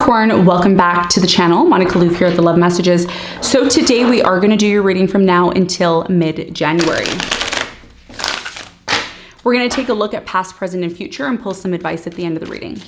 Capricorn, welcome back to the channel. Monica Lou here at the Love Messages. So today we are going to do your reading from now until mid-January. We're going to take a look at past, present, and future and pull some advice at the end of the reading.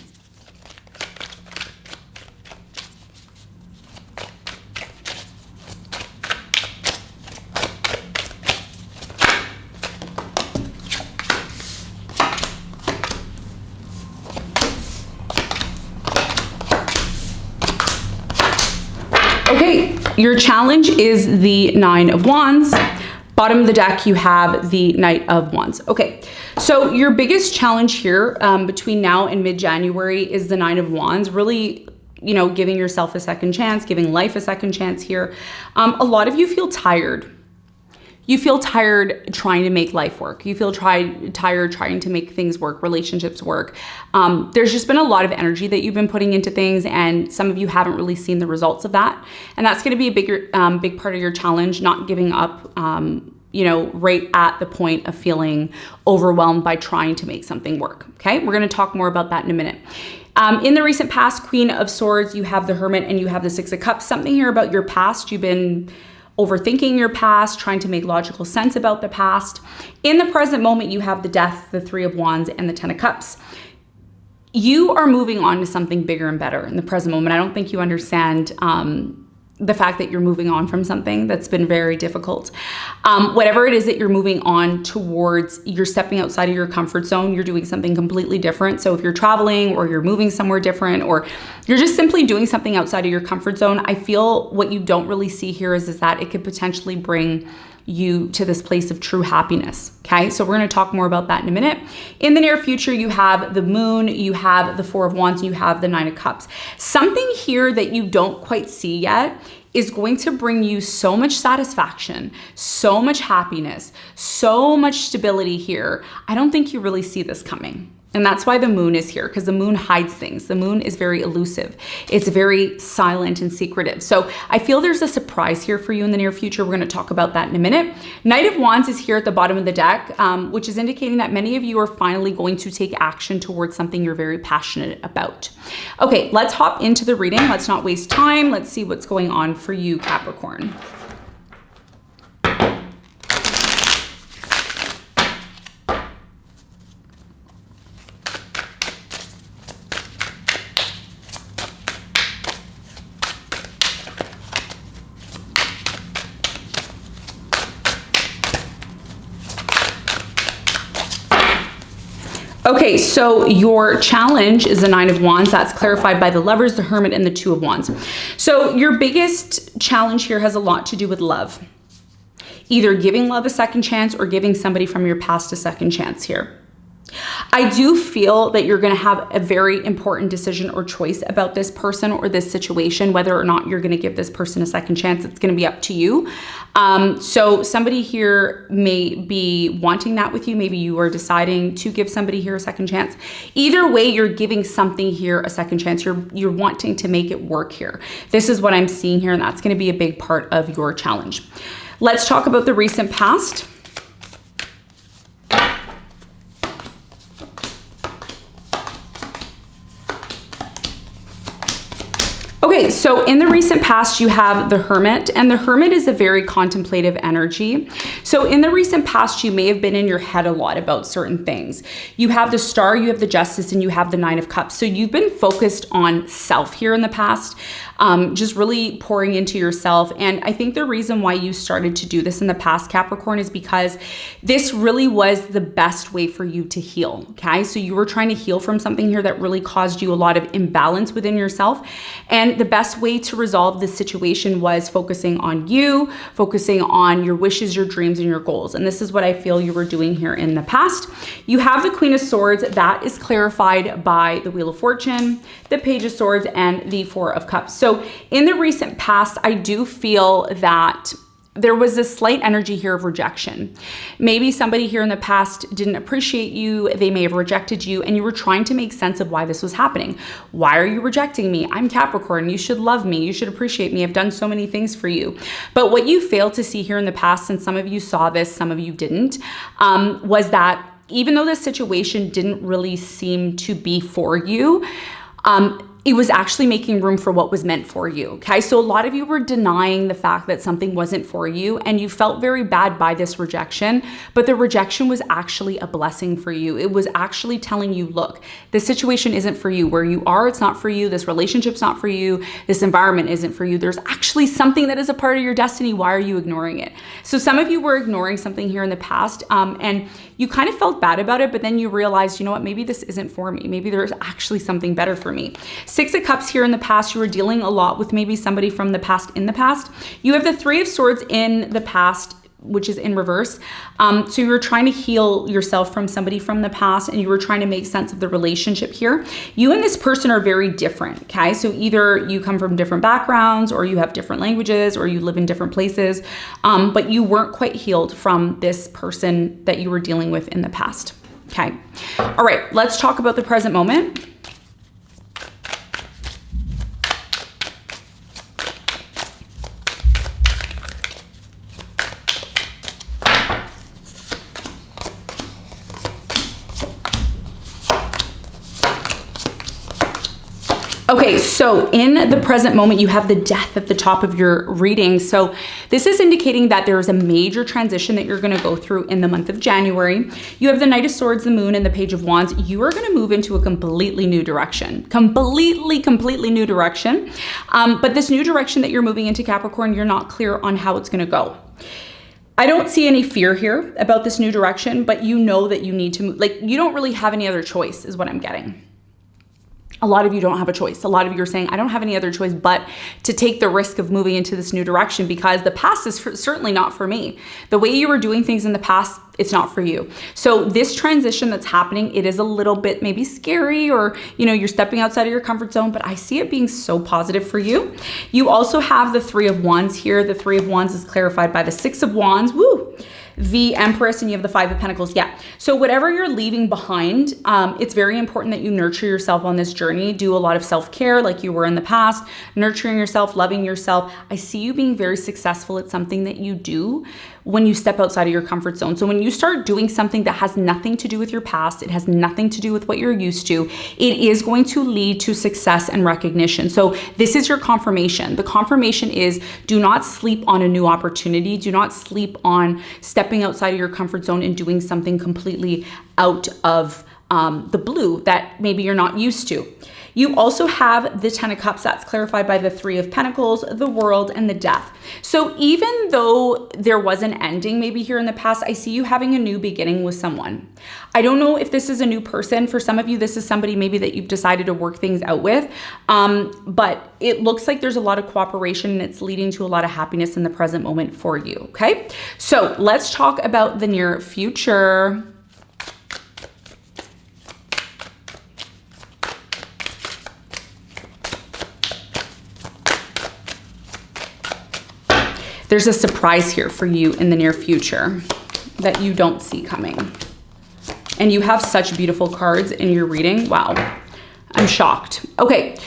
Okay, your challenge is the Nine of Wands. Bottom of the deck, you have the Knight of Wands. Okay, so your biggest challenge here between now and mid-January is the Nine of Wands. Really, you know, giving yourself a second chance, giving life a second chance here. A lot of you feel tired. You feel tired trying to make life work. You feel tired trying to make things work, relationships work. There's just been a lot of energy that you've been putting into things, and some of you haven't really seen the results of that. And that's going to be a big part of your challenge, not giving up, you know, right at the point of feeling overwhelmed by trying to make something work. Okay, we're going to talk more about that in a minute. In the recent past, Queen of Swords, you have the Hermit and you have the Six of Cups. Something here about your past. You've been overthinking your past, trying to make logical sense about the past. In the present moment, you have the Death, the Three of Wands, and the Ten of Cups. You are moving on to something bigger and better in the present moment. I don't think you understand the fact that you're moving on from something that's been very difficult. Whatever it is that you're moving on towards, you're stepping outside of your comfort zone, you're doing something completely different. So if you're traveling or you're moving somewhere different, or you're just simply doing something outside of your comfort zone, I feel what you don't really see here is that it could potentially bring you to this place of true happiness. Okay, so we're going to talk more about that in a minute. In the near future, you have the Moon, you have the Four of Wands, you have the Nine of Cups. Something here that you don't quite see yet is going to bring you so much satisfaction, so much happiness, so much stability here. I don't think you really see this coming. And that's why the Moon is here, because the Moon hides things. The Moon is very elusive. It's very silent and secretive. So I feel there's a surprise here for you in the near future. We're going to talk about that in a minute. Knight of Wands is here at the bottom of the deck, which is indicating that many of you are finally going to take action towards something you're very passionate about. Okay, let's hop into the reading. Let's not waste time. Let's see what's going on for you, Capricorn. Okay, so your challenge is the Nine of Wands. That's clarified by the Lovers, the Hermit, and the Two of Wands. So your biggest challenge here has a lot to do with love. Either giving love a second chance or giving somebody from your past a second chance here. I do feel that you're going to have a very important decision or choice about this person or this situation, whether or not you're going to give this person a second chance. It's going to be up to you. So somebody here may be wanting that with you. Maybe you are deciding to give somebody here a second chance. Either way, you're giving something here a second chance. You're wanting to make it work here. This is what I'm seeing here, and that's going to be a big part of your challenge. Let's talk about the recent past. Okay, so in the recent past, you have the Hermit, and the Hermit is a very contemplative energy. So in the recent past, you may have been in your head a lot about certain things. You have the Star, you have the Justice, and you have the Nine of Cups. So you've been focused on self here in the past, just really pouring into yourself. And I think the reason why you started to do this in the past, Capricorn, is because this really was the best way for you to heal, okay? So you were trying to heal from something here that really caused you a lot of imbalance within yourself. And the best way to resolve this situation was focusing on you, focusing on your wishes, your dreams, and your goals. And this is what I feel you were doing here in the past. You have the Queen of Swords. That is clarified by the Wheel of Fortune, the Page of Swords, and the Four of Cups. So in the recent past, I do feel that there was a slight energy here of rejection. Maybe somebody here in the past didn't appreciate you. They may have rejected you, and you were trying to make sense of why this was happening. Why are you rejecting me? I'm Capricorn. You should love me. You should appreciate me. I've done so many things for you. But what you failed to see here in the past, and some of you saw this, some of you didn't, was that even though this situation didn't really seem to be for you, it was actually making room for what was meant for you. Okay. So a lot of you were denying the fact that something wasn't for you and you felt very bad by this rejection, but the rejection was actually a blessing for you. It was actually telling you, look, this situation isn't for you. Where you are, it's not for you. This relationship's not for you. This environment isn't for you. There's actually something that is a part of your destiny. Why are you ignoring it? So some of you were ignoring something here in the past, and you kind of felt bad about it, but then you realized, you know what, maybe this isn't for me. Maybe there's actually something better for me. Six of Cups here in the past, you were dealing a lot with maybe somebody from the past in the past. You have the Three of Swords in the past, which is in reverse. So you were trying to heal yourself from somebody from the past, and you were trying to make sense of the relationship here. You and this person are very different, okay? So either you come from different backgrounds, or you have different languages, or you live in different places, but you weren't quite healed from this person that you were dealing with in the past, okay? All right, let's talk about the present moment. Okay, so in the present moment, you have the Death at the top of your reading. So this is indicating that there is a major transition that you're going to go through in the month of January. You have the Knight of Swords, the Moon, and the Page of Wands. You are going to move into a completely new direction. Completely new direction. But this new direction that you're moving into, Capricorn, you're not clear on how it's going to go. I don't see any fear here about this new direction, but you know that you need to move. Like, you don't really have any other choice is what I'm getting. A lot of you don't have a choice. A lot of you are saying, I don't have any other choice but to take the risk of moving into this new direction, because the past is certainly not for me. The way you were doing things in the past, it's not for you. So this transition that's happening, it is a little bit maybe scary, or, you know, you're stepping outside of your comfort zone, but I see it being so positive for you. You also have the Three of Wands here. The Three of Wands is clarified by the Six of Wands. Woo! The Empress, and you have the Five of Pentacles. Yeah. So whatever you're leaving behind, it's very important that you nurture yourself on this journey. Do a lot of self-care like you were in the past, nurturing yourself, loving yourself. I see you being very successful at something that you do when you step outside of your comfort zone. So when you start doing something that has nothing to do with your past, it has nothing to do with what you're used to, it is going to lead to success and recognition. So this is your confirmation. The confirmation is, do not sleep on a new opportunity. Do not sleep on stepping outside of your comfort zone and doing something completely out of the blue that maybe you're not used to. You also have the Ten of Cups, that's clarified by the Three of Pentacles, the World, and the Death. So even though there was an ending maybe here in the past, I see you having a new beginning with someone. I don't know if this is a new person. For some of you, this is somebody maybe that you've decided to work things out with, but it looks like there's a lot of cooperation, and it's leading to a lot of happiness in the present moment for you, okay? So let's talk about the near future. There's a surprise here for you in the near future that you don't see coming. And you have such beautiful cards in your reading. Wow, I'm shocked. Okay,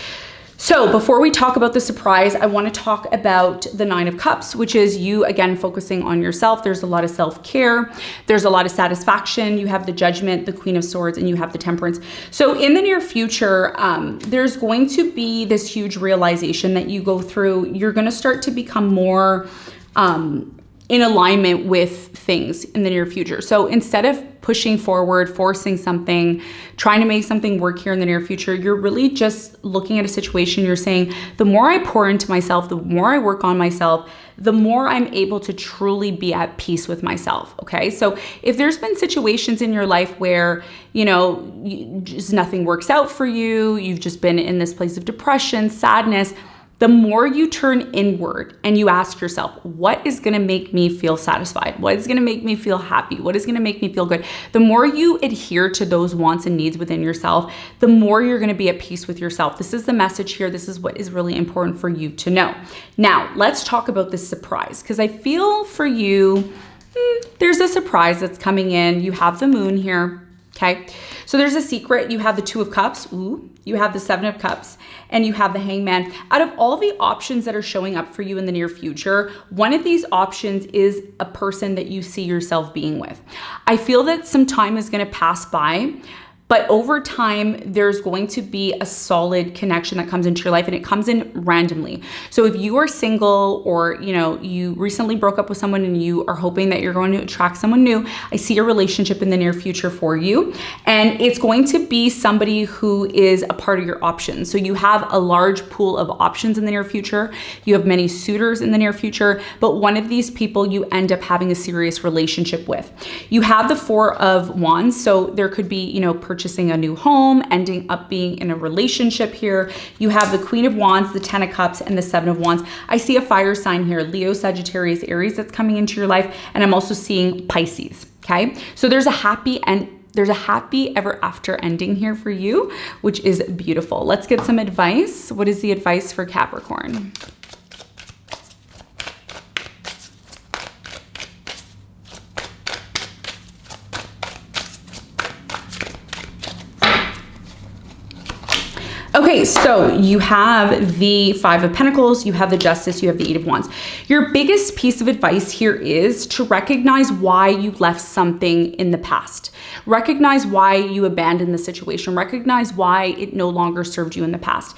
so before we talk about the surprise, I want to talk about the Nine of Cups, which is you, again, focusing on yourself. There's a lot of self-care. There's a lot of satisfaction. You have the Judgment, the Queen of Swords, and you have the Temperance. So in the near future, there's going to be this huge realization that you go through. You're going to start to become more in alignment with things in the near future. So instead of pushing forward, forcing something, trying to make something work here in the near future, you're really just looking at a situation. You're saying, the more I pour into myself, the more I work on myself, the more I'm able to truly be at peace with myself. Okay. So if there's been situations in your life where, you know, just nothing works out for you, you've just been in this place of depression, sadness, the more you turn inward and you ask yourself, what is going to make me feel satisfied? What is going to make me feel happy? What is going to make me feel good? The more you adhere to those wants and needs within yourself, the more you're going to be at peace with yourself. This is the message here. This is what is really important for you to know. Now, let's talk about this surprise, because I feel for you, there's a surprise that's coming in. You have the Moon here. Okay, so there's a secret. You have the Two of Cups, ooh, you have the Seven of Cups, and you have the Hangman. Out of all the options that are showing up for you in the near future, one of these options is a person that you see yourself being with. I feel that some time is going to pass by, but over time, there's going to be a solid connection that comes into your life, and it comes in randomly. So if you are single, or you recently broke up with someone and you are hoping that you're going to attract someone new, I see a relationship in the near future for you, and it's going to be somebody who is a part of your options. So you have a large pool of options in the near future. You have many suitors in the near future, but one of these people you end up having a serious relationship with. You have the Four of Wands, so there could be, purchasing a new home, ending up being in a relationship here. You have the Queen of Wands, the Ten of Cups, and the Seven of Wands. I see a fire sign here, Leo, Sagittarius, Aries, that's coming into your life, and I'm also seeing Pisces, okay? So there's a happy ever after ending here for you, which is beautiful. Let's get some advice. What is the advice for Capricorn? Okay, so you have the Five of Pentacles, you have the Justice, you have the Eight of Wands. Your biggest piece of advice here is to recognize why you left something in the past. Recognize why you abandoned the situation. Recognize why it no longer served you in the past.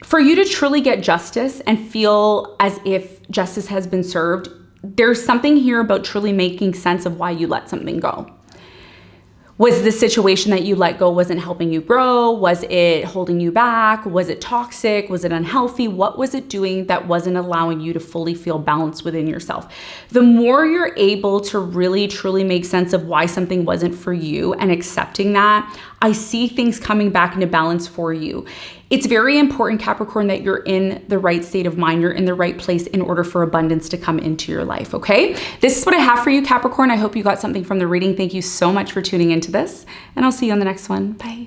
For you to truly get justice and feel as if justice has been served, there's something here about truly making sense of why you let something go. Was the situation that you let go wasn't helping you grow? Was it holding you back? Was it toxic? Was it unhealthy? What was it doing that wasn't allowing you to fully feel balanced within yourself? The more you're able to really, truly make sense of why something wasn't for you and accepting that, I see things coming back into balance for you. It's very important, Capricorn, that you're in the right state of mind. You're in the right place in order for abundance to come into your life, okay? This is what I have for you, Capricorn. I hope you got something from the reading. Thank you so much for tuning into this, and I'll see you on the next one. Bye.